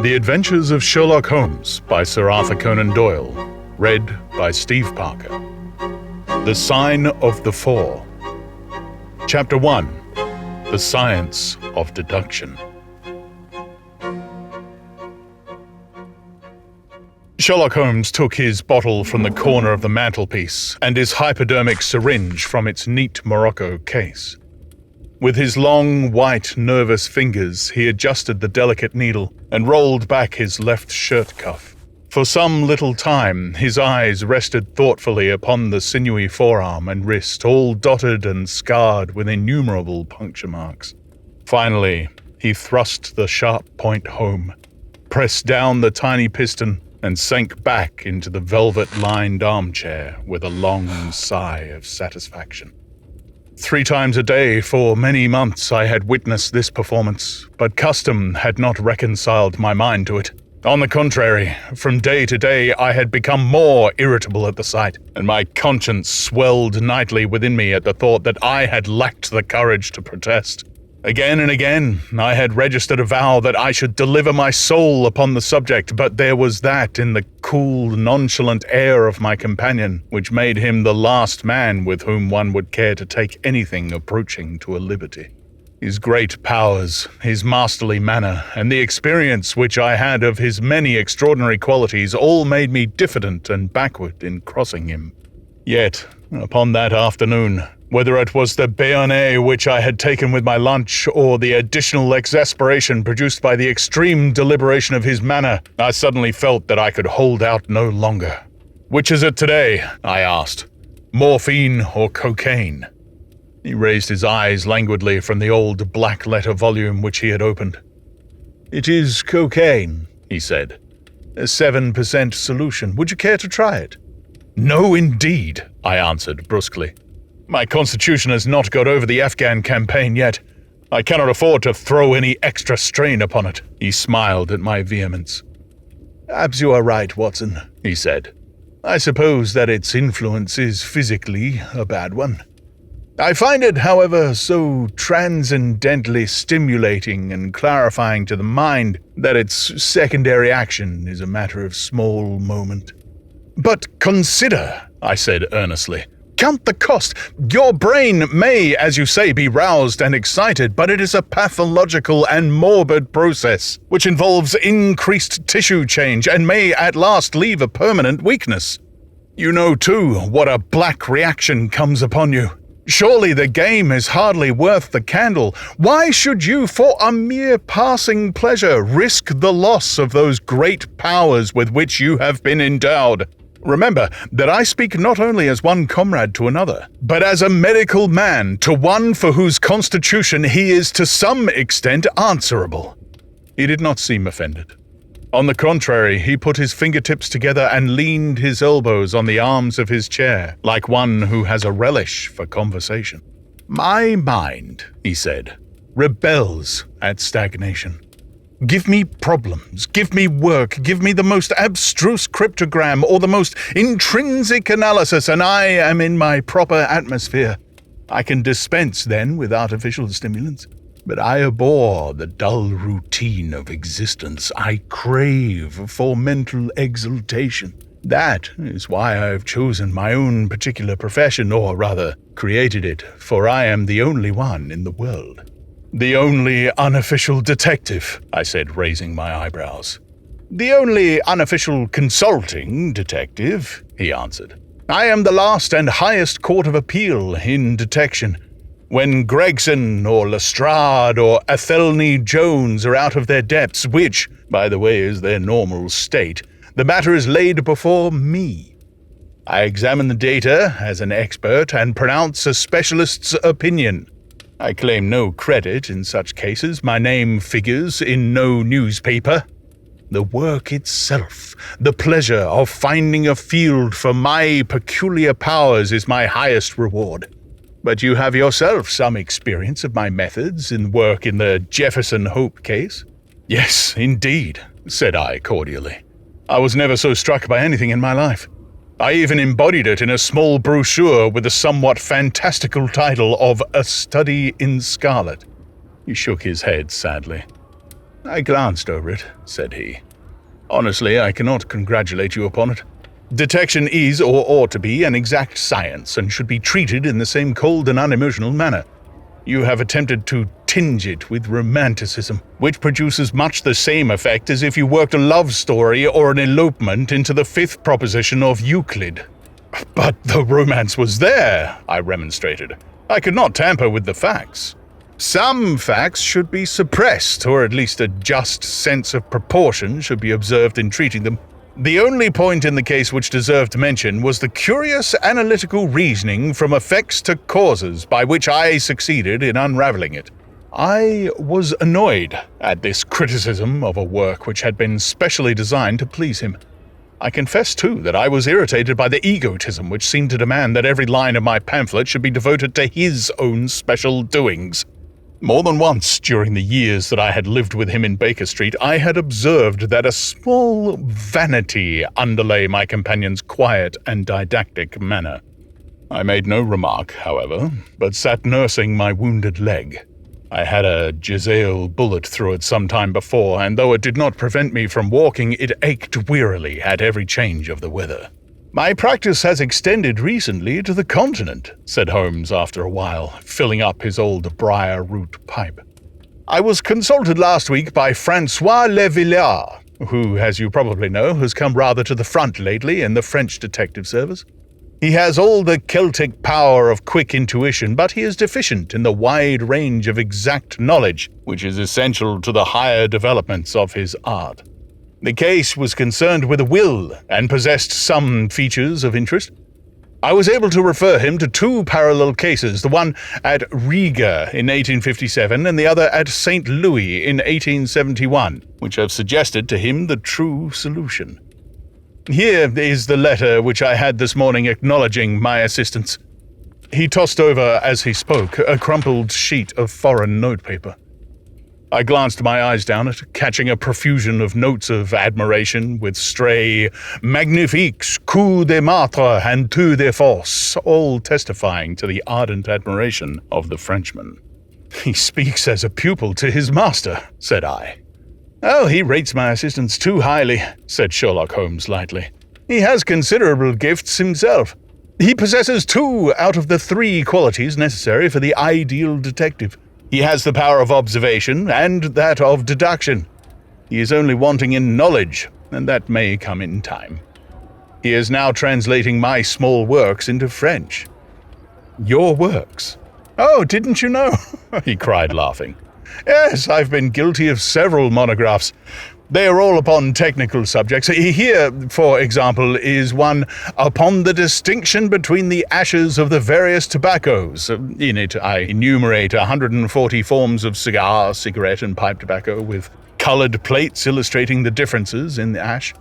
The Adventures of Sherlock Holmes by Sir Arthur Conan Doyle. Read by Steve Parker. The Sign of the Four. Chapter 1. The Science of Deduction. Sherlock Holmes took his bottle from the corner of the mantelpiece and his hypodermic syringe from its neat morocco case. With his long, white, nervous fingers, he adjusted the delicate needle and rolled back his left shirt cuff. For some little time, his eyes rested thoughtfully upon the sinewy forearm and wrist, all dotted and scarred with innumerable puncture marks. Finally, he thrust the sharp point home, pressed down the tiny piston, and sank back into the velvet-lined armchair with a long sigh of satisfaction. 3 times a day for many months I had witnessed this performance, but custom had not reconciled my mind to it. On the contrary, from day to day I had become more irritable at the sight, and my conscience swelled nightly within me at the thought that I had lacked the courage to protest. Again and again I had registered a vow that I should deliver my soul upon the subject, but there was that in the cool, nonchalant air of my companion which made him the last man with whom one would care to take anything approaching to a liberty. His great powers, his masterly manner, and the experience which I had of his many extraordinary qualities all made me diffident and backward in crossing him. Yet, upon that afternoon, whether it was the béarnaise which I had taken with my lunch, or the additional exasperation produced by the extreme deliberation of his manner, I suddenly felt that I could hold out no longer. "Which is it today?" I asked. "Morphine or cocaine?" He raised his eyes languidly from the old black-letter volume which he had opened. "It is cocaine," he said. "A 7% solution. Would you care to try it?" "No, indeed," I answered brusquely. "My constitution has not got over the Afghan campaign yet. I cannot afford to throw any extra strain upon it." He smiled at my vehemence. "Perhaps you are right, Watson," he said. "I suppose that its influence is physically a bad one. I find it, however, so transcendently stimulating and clarifying to the mind that its secondary action is a matter of small moment." "But consider," I said earnestly. "Count the cost. Your brain may, as you say, be roused and excited, but it is a pathological and morbid process, which involves increased tissue change and may at last leave a permanent weakness. You know, too, what a black reaction comes upon you. Surely the game is hardly worth the candle. Why should you, for a mere passing pleasure, risk the loss of those great powers with which you have been endowed? Remember that I speak not only as one comrade to another, but as a medical man to one for whose constitution he is to some extent answerable." He did not seem offended. On the contrary, he put his fingertips together and leaned his elbows on the arms of his chair, like one who has a relish for conversation. "My mind," he said, "rebels at stagnation. Give me problems, give me work, give me the most abstruse cryptogram or the most intrinsic analysis, and I am in my proper atmosphere. I can dispense then with artificial stimulants. But I abhor the dull routine of existence. I crave for mental exaltation. That is why I have chosen my own particular profession, or rather, created it, for I am the only one in the world." "The only unofficial detective," I said, raising my eyebrows. "The only unofficial consulting detective," he answered. "I am the last and highest court of appeal in detection. When Gregson or Lestrade or Athelney Jones are out of their depths, which, by the way, is their normal state, the matter is laid before me. I examine the data as an expert and pronounce a specialist's opinion. I claim no credit in such cases. My name figures in no newspaper. The work itself, the pleasure of finding a field for my peculiar powers is my highest reward. But you have yourself some experience of my methods in work in the Jefferson Hope case." "Yes, indeed," said I cordially. "I was never so struck by anything in my life. I even embodied it in a small brochure with the somewhat fantastical title of A Study in Scarlet." He shook his head sadly. I glanced over it, said he. Honestly, I cannot congratulate you upon it. Detection is, or ought to be, an exact science, and should be treated in the same cold and unemotional manner. You have attempted to tinge it with romanticism, which produces much the same effect as if you worked a love story or an elopement into the fifth proposition of Euclid. But the romance was there, I remonstrated. I could not tamper with the facts. Some facts should be suppressed, or at least a just sense of proportion should be observed in treating them. The only point in the case which deserved mention was the curious analytical reasoning from effects to causes by which I succeeded in unraveling it. I was annoyed at this criticism of a work which had been specially designed to please him. I confess, too, that I was irritated by the egotism which seemed to demand that every line of my pamphlet should be devoted to his own special doings. More than once during the years that I had lived with him in Baker Street, I had observed that a small vanity underlay my companion's quiet and didactic manner. I made no remark, however, but sat nursing my wounded leg. I had a Jezail bullet through it some time before, and though it did not prevent me from walking, it ached wearily at every change of the weather. My practice has extended recently to the continent, said Holmes after a while, filling up his old briar-root pipe. I was consulted last week by Francois Levillard, who, as you probably know, has come rather to the front lately in the French detective service. He has all the Celtic power of quick intuition, but he is deficient in the wide range of exact knowledge, which is essential to the higher developments of his art. The case was concerned with a will and possessed some features of interest. I was able to refer him to two parallel cases, the one at Riga in 1857 and the other at St. Louis in 1871, which have suggested to him the true solution. Here is the letter which I had this morning acknowledging my assistance. He tossed over, as he spoke, a crumpled sheet of foreign notepaper. I glanced my eyes down it, catching a profusion of notes of admiration with stray magnifiques, coup de martre, and tour de force, all testifying to the ardent admiration of the Frenchman. He speaks as a pupil to his master, said I. Oh, he rates my assistance too highly, said Sherlock Holmes lightly. He has considerable gifts himself. He possesses 2 out of the 3 qualities necessary for the ideal detective. He has the power of observation and that of deduction. He is only wanting in knowledge, and that may come in time. He is now translating my small works into French. Your works? Oh, didn't you know? He cried, laughing. Yes, I've been guilty of several monographs. They are all upon technical subjects. Here, for example, is one upon the distinction between the ashes of the various tobaccos. In it, I enumerate 140 forms of cigar, cigarette, and pipe tobacco, with colored plates illustrating the differences in the ash.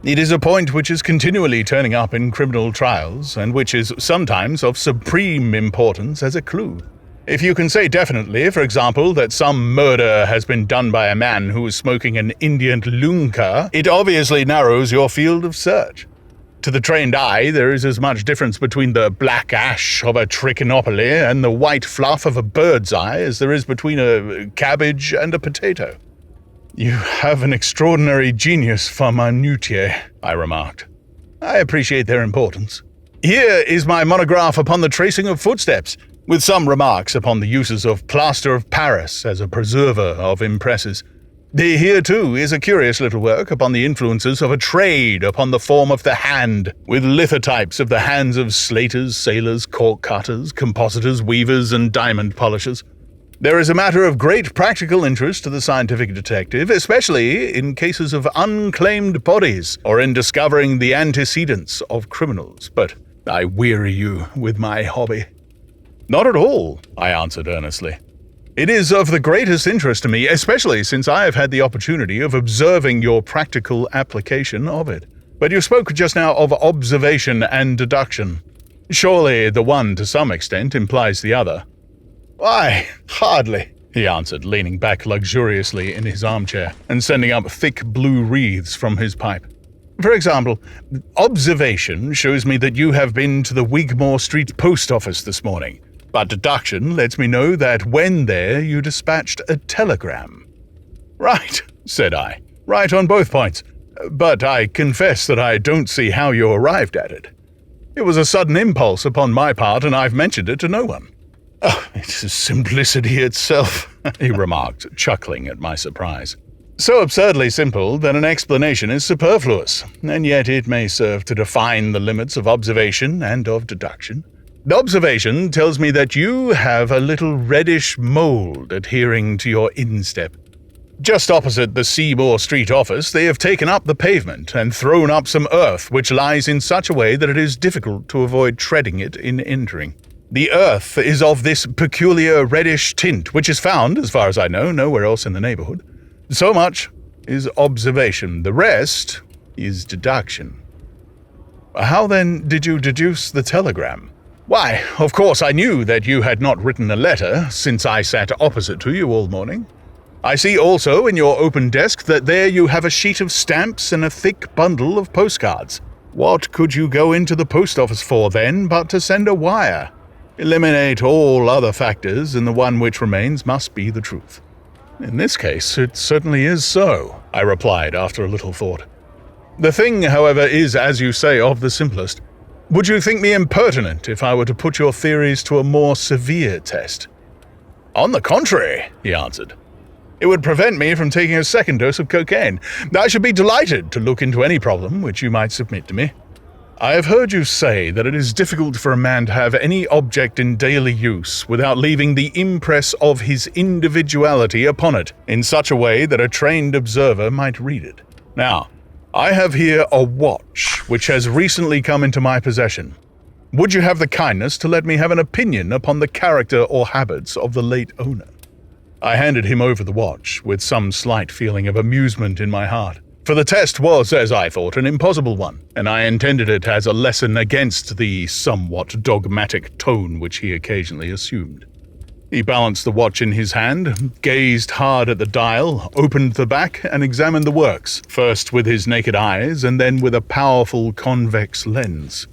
It is a point which is continually turning up in criminal trials, and which is sometimes of supreme importance as a clue. If you can say definitely, for example, that some murder has been done by a man who is smoking an Indian lunka, it obviously narrows your field of search. To the trained eye, there is as much difference between the black ash of a trichinopoly and the white fluff of a bird's eye as there is between a cabbage and a potato. You have an extraordinary genius for minutiae, I remarked. I appreciate their importance. Here is my monograph upon the tracing of footsteps, with some remarks upon the uses of plaster of Paris as a preserver of impresses. Here, too, is a curious little work upon the influences of a trade upon the form of the hand, with lithotypes of the hands of slaters, sailors, cork cutters, compositors, weavers, and diamond polishers. There is a matter of great practical interest to the scientific detective, especially in cases of unclaimed bodies, or in discovering the antecedents of criminals. But I weary you with my hobby. Not at all, I answered earnestly. It is of the greatest interest to me, especially since I have had the opportunity of observing your practical application of it. But you spoke just now of observation and deduction. Surely the one, to some extent, implies the other. Why, hardly, he answered, leaning back luxuriously in his armchair and sending up thick blue wreaths from his pipe. For example, observation shows me that you have been to the Wigmore Street post office this morning. But deduction lets me know that when there you dispatched a telegram. Right, said I. Right on both points. But I confess that I don't see how you arrived at it. It was a sudden impulse upon my part, and I've mentioned it to no one. Oh, it is simplicity itself, he remarked, chuckling at my surprise. So absurdly simple that an explanation is superfluous, and yet it may serve to define the limits of observation and of deduction. Observation tells me that you have a little reddish mold adhering to your instep. Just opposite the Seymour Street office, they have taken up the pavement and thrown up some earth which lies in such a way that it is difficult to avoid treading it in entering. The earth is of this peculiar reddish tint, which is found, as far as I know, nowhere else in the neighborhood. So much is observation. The rest is deduction. How then did you deduce the telegram? Why, of course I knew that you had not written a letter, since I sat opposite to you all morning. I see also in your open desk that there you have a sheet of stamps and a thick bundle of postcards. What could you go into the post office for, then, but to send a wire? Eliminate all other factors, and the one which remains must be the truth. In this case, it certainly is so, I replied after a little thought. The thing, however, is, as you say, of the simplest. Would you think me impertinent if I were to put your theories to a more severe test? On the contrary, he answered. It would prevent me from taking a second dose of cocaine. I should be delighted to look into any problem which you might submit to me. I have heard you say that it is difficult for a man to have any object in daily use without leaving the impress of his individuality upon it in such a way that a trained observer might read it. Now, I have here a watch which has recently come into my possession. Would you have the kindness to let me have an opinion upon the character or habits of the late owner? I handed him over the watch, with some slight feeling of amusement in my heart, for the test was, as I thought, an impossible one, and I intended it as a lesson against the somewhat dogmatic tone which he occasionally assumed. He balanced the watch in his hand, gazed hard at the dial, opened the back, and examined the works, first with his naked eyes and then with a powerful convex lens.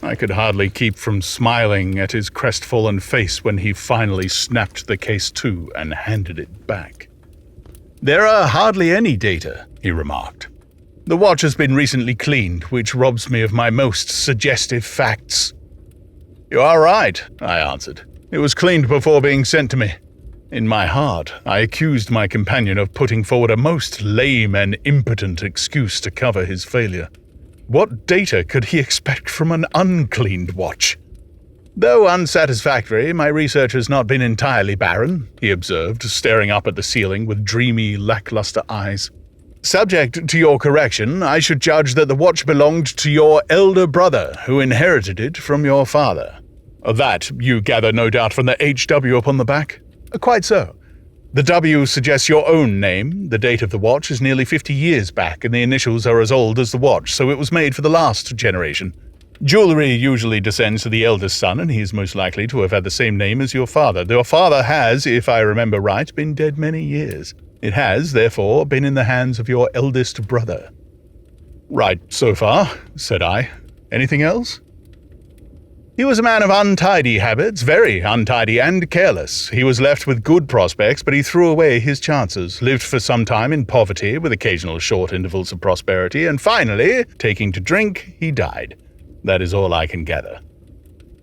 I could hardly keep from smiling at his crestfallen face when he finally snapped the case to and handed it back. There are hardly any data, he remarked. The watch has been recently cleaned, which robs me of my most suggestive facts. You are right, I answered. It was cleaned before being sent to me. In my heart, I accused my companion of putting forward a most lame and impotent excuse to cover his failure. What data could he expect from an uncleaned watch? Though unsatisfactory, my research has not been entirely barren, he observed, staring up at the ceiling with dreamy, lackluster eyes. Subject to your correction, I should judge that the watch belonged to your elder brother, who inherited it from your father. That you gather no doubt from the HW upon the back? Quite so. The W suggests your own name. The date of the watch is nearly 50 years back, and the initials are as old as the watch, so it was made for the last generation. Jewelry usually descends to the eldest son, and he is most likely to have had the same name as your father. Your father has, if I remember right, been dead many years. It has, therefore, been in the hands of your eldest brother. Right so far, said I. Anything else? He was a man of untidy habits, very untidy and careless. He was left with good prospects, but he threw away his chances, lived for some time in poverty, with occasional short intervals of prosperity, and finally, taking to drink, he died. That is all I can gather.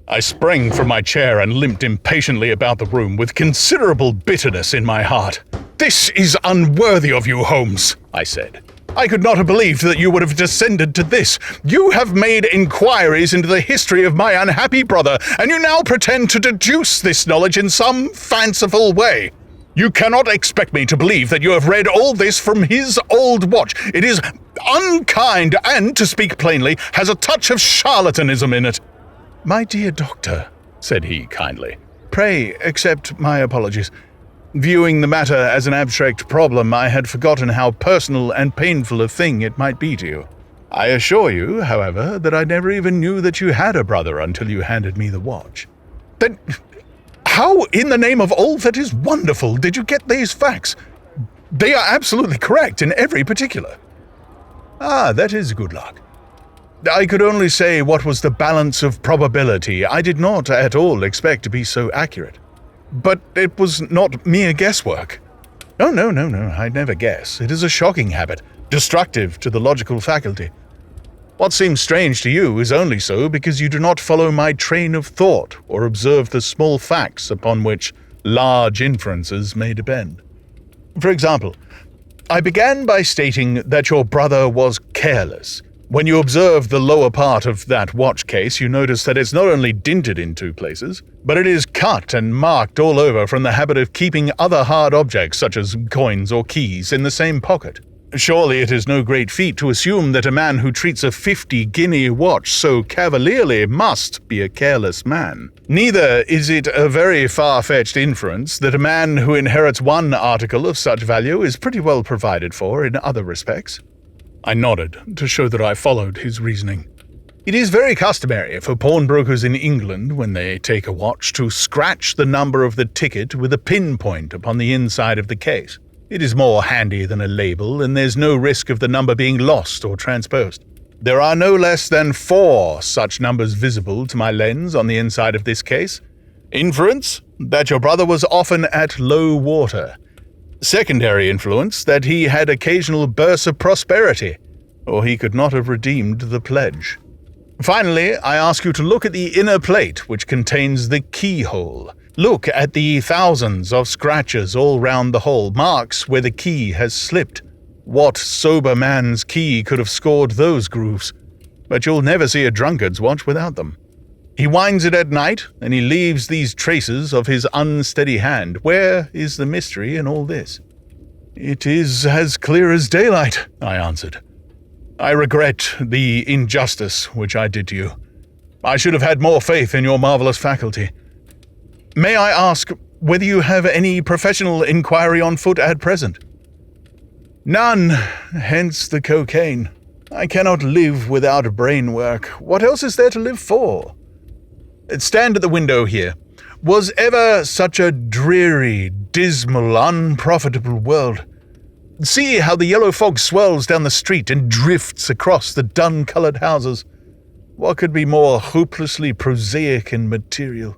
I sprang from my chair and limped impatiently about the room with considerable bitterness in my heart. "This is unworthy of you, Holmes," I said. "I could not have believed that you would have descended to this. You have made inquiries into the history of my unhappy brother, and you now pretend to deduce this knowledge in some fanciful way. You cannot expect me to believe that you have read all this from his old watch. It is unkind and, to speak plainly, has a touch of charlatanism in it." "My dear doctor," said he kindly, "pray accept my apologies. Viewing the matter as an abstract problem, I had forgotten how personal and painful a thing it might be to you. I assure you, however, that I never even knew that you had a brother until you handed me the watch." "Then how, in the name of all that is wonderful, did you get these facts? They are absolutely correct in every particular." "Ah, that is good luck. I could only say what was the balance of probability. I did not at all expect to be so accurate. But it was not mere guesswork." Oh, no, I'd never guess. It is a shocking habit, destructive to the logical faculty. What seems strange to you is only so because you do not follow my train of thought or observe the small facts upon which large inferences may depend. For example, I began by stating that your brother was careless. When you observe the lower part of that watch case, you notice that it's not only dinted in 2 places, but it is cut and marked all over from the habit of keeping other hard objects such as coins or keys in the same pocket. Surely it is no great feat to assume that a man who treats a 50-guinea watch so cavalierly must be a careless man. Neither is it a very far-fetched inference that a man who inherits one article of such value is pretty well provided for in other respects. I nodded to show that I followed his reasoning. It is very customary for pawnbrokers in England, when they take a watch, to scratch the number of the ticket with a pinpoint upon the inside of the case. It is more handy than a label, and there's no risk of the number being lost or transposed. There are no less than 4 such numbers visible to my lens on the inside of this case. Inference, that your brother was often at low water. Secondary influence, that he had occasional bursts of prosperity, or he could not have redeemed the pledge. Finally, I ask you to look at the inner plate which contains the keyhole. Look at the thousands of scratches all round the hole, marks where the key has slipped. What sober man's key could have scored those grooves? But you'll never see a drunkard's watch without them. He winds it at night, and he leaves these traces of his unsteady hand. Where is the mystery in all this? It is as clear as daylight, I answered. I regret the injustice which I did to you. I should have had more faith in your marvelous faculty. May I ask whether you have any professional inquiry on foot at present? None, hence the cocaine. I cannot live without brain work. What else is there to live for? Stand at the window here. Was ever such a dreary, dismal, unprofitable world? See how the yellow fog swirls down the street and drifts across the dun-coloured houses. What could be more hopelessly prosaic and material?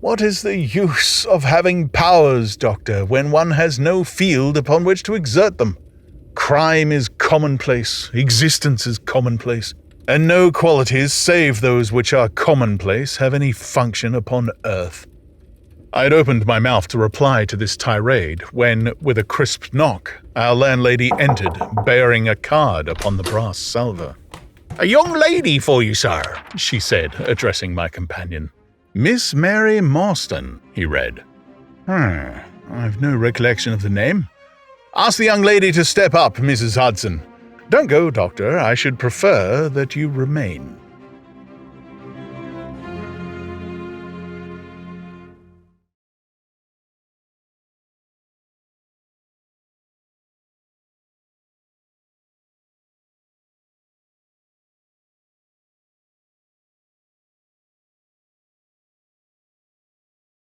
What is the use of having powers, Doctor, when one has no field upon which to exert them? Crime is commonplace, existence is commonplace, and no qualities save those which are commonplace have any function upon earth. I had opened my mouth to reply to this tirade when, with a crisp knock, our landlady entered, bearing a card upon the brass salver. "A young lady for you, sir," she said, addressing my companion. "Miss Mary Morstan," he read. I've no recollection of the name. Ask the young lady to step up, Mrs. Hudson. Don't go, Doctor. I should prefer that you remain.